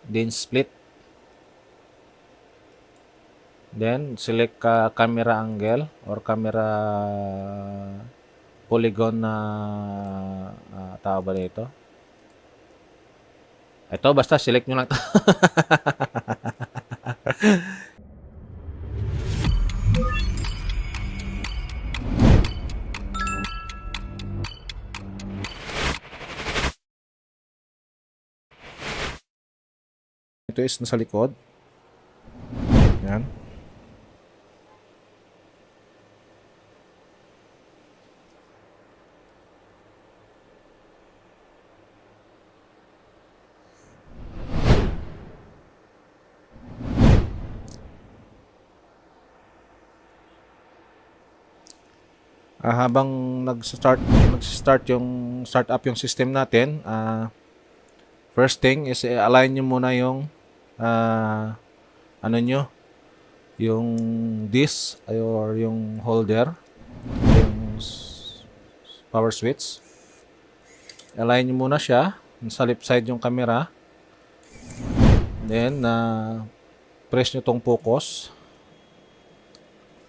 then split, then select camera angle or camera polygon na tao ba dito. Ito, basta select nyo lang to. Ito is nasa likod. Yan. Habang nag-start yung start up yung system natin, first thing is align nyo muna yung ano nyo, yung disk or yung holder, yung power switch. Align nyo muna siya sa left side yung camera. Then press nyo tong focus.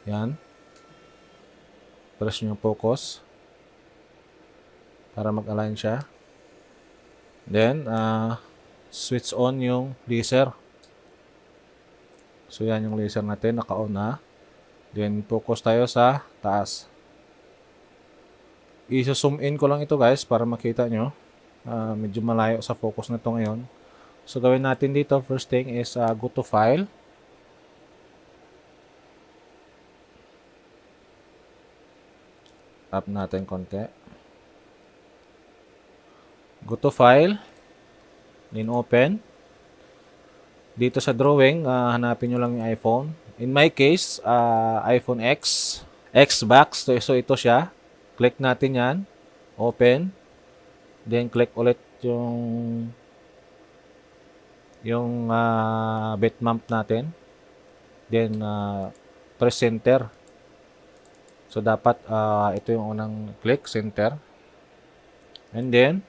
Yan. Press nyo focus para mag-align siya. Then switch on yung laser. So yan yung laser natin, naka-on na. Then focus tayo sa taas. I-zoom in ko lang ito guys para makita nyo. Medyo malayo sa focus na ito ngayon. So gawin natin dito, first thing is go to file. Up natin konti. Go to file. Then open. Dito sa drawing, hanapin nyo lang yung iPhone. In my case, iPhone X. Xbox. So ito siya. Click natin yan. Open. Then click ulit yung bitmap natin. Then press center. So dapat ito yung unang click, center. And then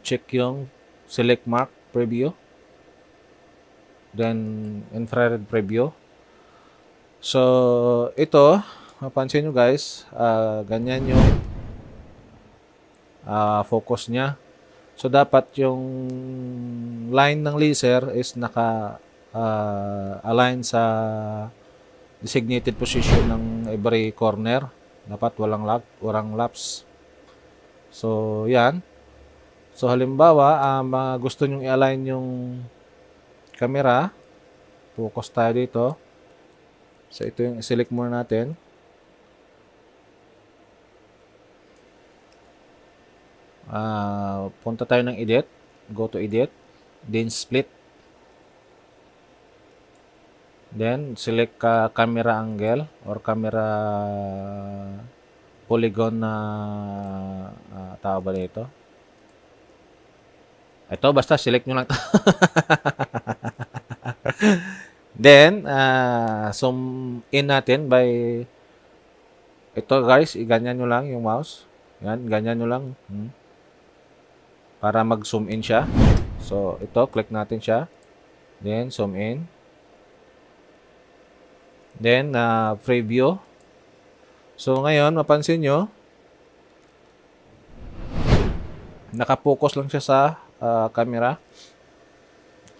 check yung select mark preview. Then infrared preview. So ito, mapansin nyo guys, ganyan yung focus niya. So dapat yung line ng laser is naka align sa designated position ng every corner. Dapat walang lapse. So yan. So halimbawa, gusto nyong i-align yung camera, focus tayo dito. So ito yung select muna natin. Punta tayo ng edit, go to edit, then split, then select camera angle or camera polygon na tao ba dito. Ito, basta select nyo lang to. Then zoom in natin by ito guys, iganyan nyo lang yung mouse. Yan, ganyan nyo lang. Para mag-zoom in siya. So, ito, click natin siya. Then, zoom in. Then, preview. So, ngayon, mapansin nyo, nakapokus lang siya sa camera.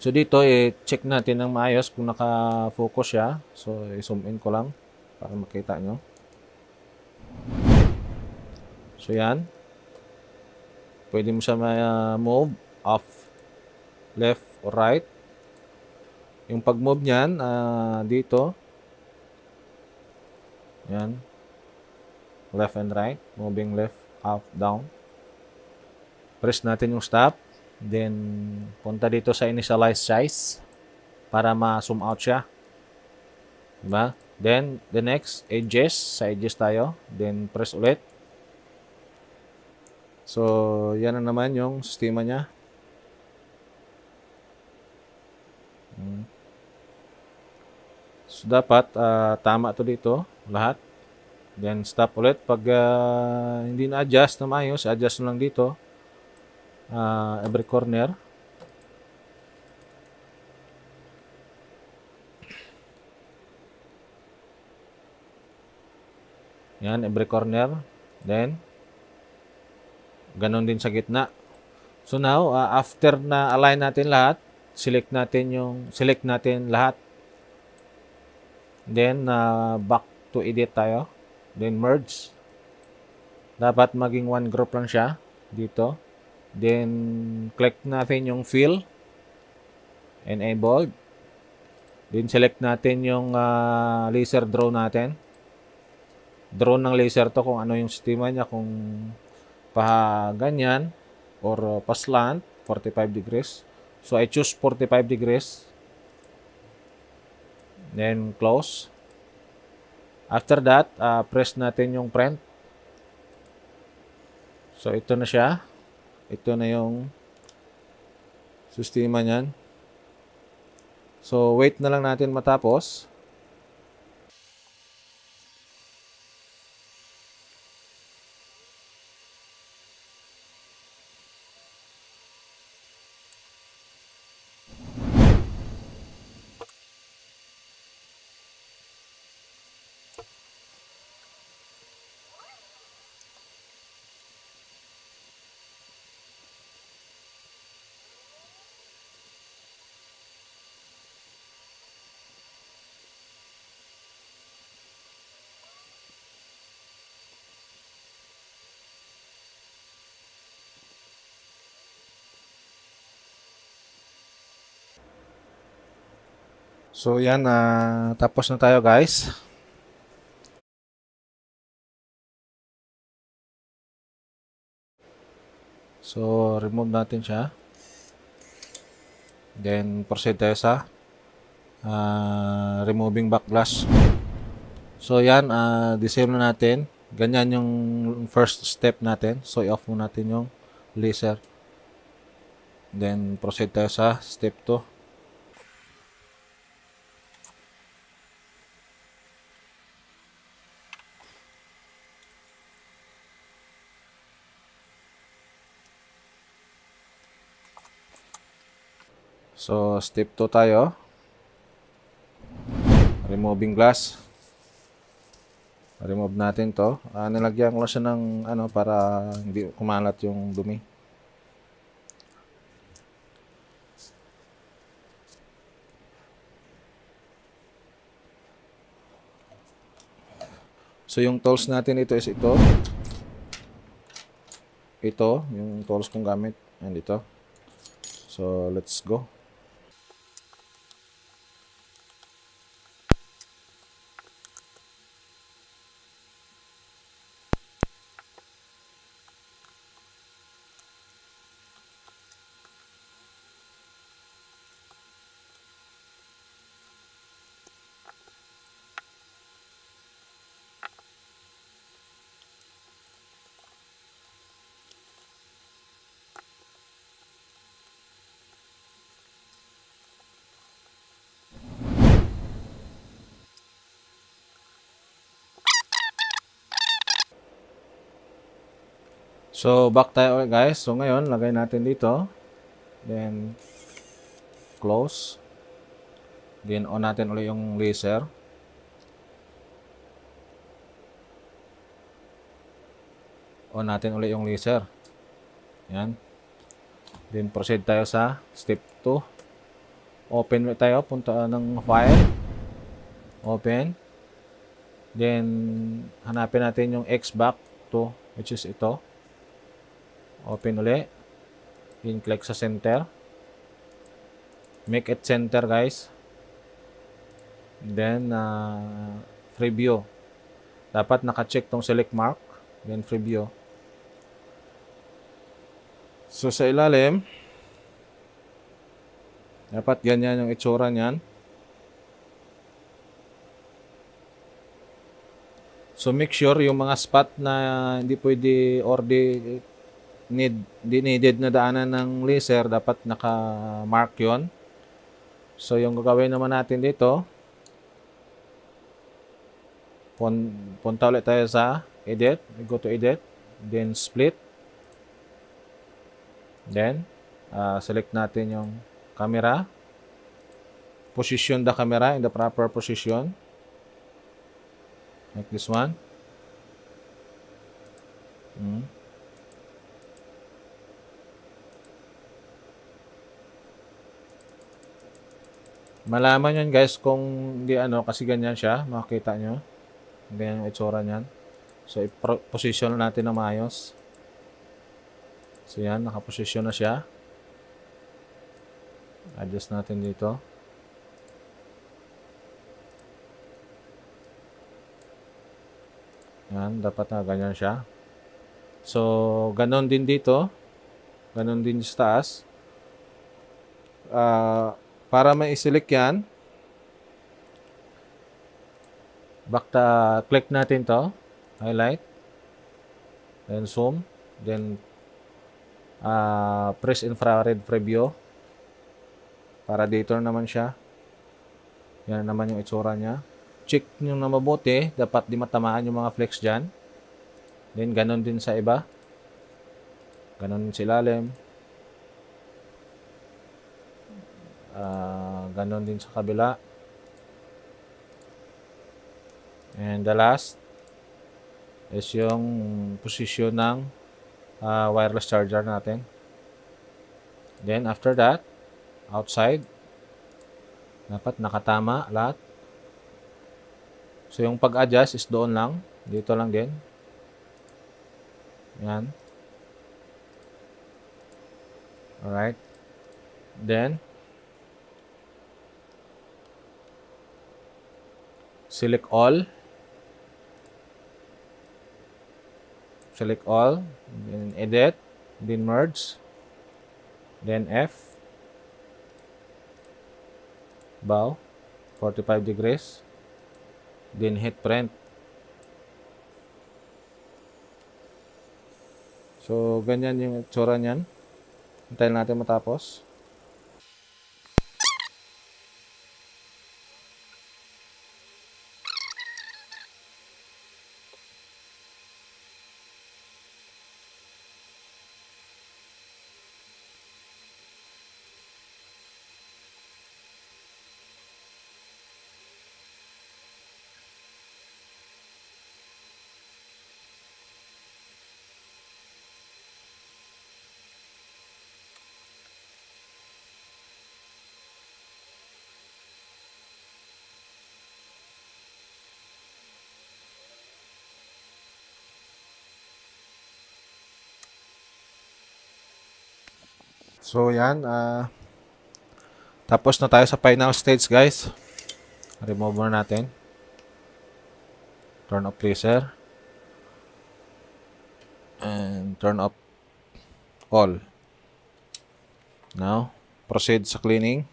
So, dito, check natin ng maayos kung naka-focus siya. So, i-zoom in ko lang para makita nyo. So, yan. Pwede mo siya move off, left or right. Yung pag-move niyan, dito. Yan. Left and right. Moving left, up, down. Press natin yung stop. Then, punta dito sa initialize size para ma-zoom out siya. Diba? Then, the next, edges. Sa edges tayo. Then, press ulit. So, yan na naman yung sistema niya. So, dapat tama to dito. Lahat. Then, stop ulit. Pag hindi na-adjust na maayos, adjust lang dito. Every corner. Yan, every corner. Then, ganon din sa gitna. So now, after na align natin lahat, select natin lahat. Then, back to edit tayo. Then, merge. Dapat maging one group lang siya dito. Then, click natin yung fill. Enabled. Then, select natin yung laser draw natin. Draw ng laser to kung ano yung sistema niya, kung pa ganyan or pa slant, 45 degrees. So, I choose 45 degrees. Then, close. After that, press natin yung print. So, ito na siya. Ito na yung sistema niyan. So, wait na lang natin matapos. So, yan. Tapos na tayo, guys. So, remove natin siya. Then, proceed tayo sa removing backglass. So, yan. Disable na natin. Ganyan yung first step natin. So, i-off mo natin yung laser. Then, proceed tayo sa step 2. So, step 2 tayo. Removing glass. Remove natin to. Nilagyan ko lang siya ng para hindi kumalat yung dumi. So, yung tools natin ito is ito. Ito, yung tools kong gamit. Ayan dito. So, let's go. So, back tayo ulit, guys. So, ngayon, lagay natin dito. Then, close. Then, on natin ulit yung laser. On natin ulit yung laser. Yan. Then, proceed tayo sa step 2. Open ulit tayo. Punta ng file. Open. Then, hanapin natin yung X back to, which is ito. Open ulit. Then, click sa center. Make it center, guys. Then, preview. Dapat naka-check tong select mark. Then, preview. So, sa ilalim, dapat ganyan yung itsura niyan. So, make sure yung mga spot na hindi pwede or di needed na daanan ng laser, dapat naka-mark yon. So, yung gagawin naman natin dito, punta ulit tayo sa edit. Go to edit. Then, split. Then, select natin yung camera. Position the camera in the proper position. Like this one. Hmm. Malaman yun guys kung hindi ano, kasi ganyan siya, makikita nyo. Ganyan yung itsura niyan. So, i-position natin na maayos. So, yan, nakaposisyon na siya. Adjust natin dito. Yan, dapat na ganyan siya. So, ganon din dito. Ganon din sa taas. Para ma-select yan, click natin to. Highlight. Then zoom. Then, press infrared preview. Para dito naman siya. Yan naman yung itsura niya. Check nyo na mabuti. Dapat di matamaan yung mga flex dyan. Then, ganon din sa iba. Ganon din sa ilalim. Ganon din sa kabila. And the last is yung position ng wireless charger natin. Then, after that, outside, dapat nakatama lahat. So, yung pag-adjust is doon lang. Dito lang din. Yan. Alright. Then, select all. Select all. Then, edit. Then, merge. Then, F. Bow. 45 degrees. Then, hit print. So, ganyan yung itsura niyan. Hintayin natin matapos. So, yan. Tapos na tayo sa final stage, guys. Remove muna natin. Turn off freezer. And turn off all. Now, proceed sa cleaning.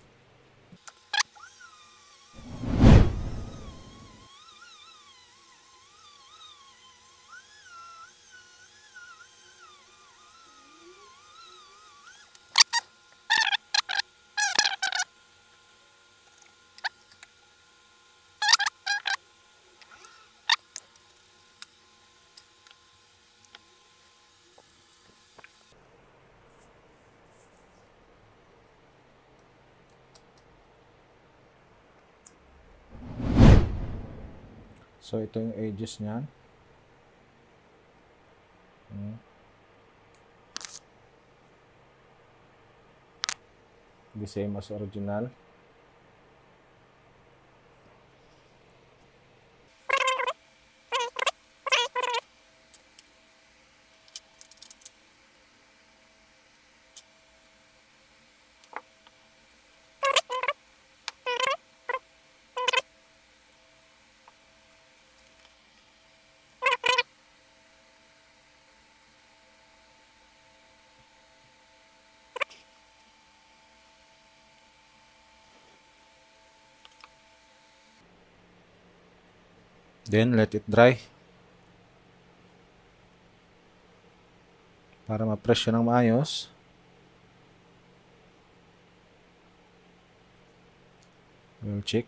So, ito yung edges niyan. The same as original. Then, let it dry. Para ma-press siya ng maayos. We'll check.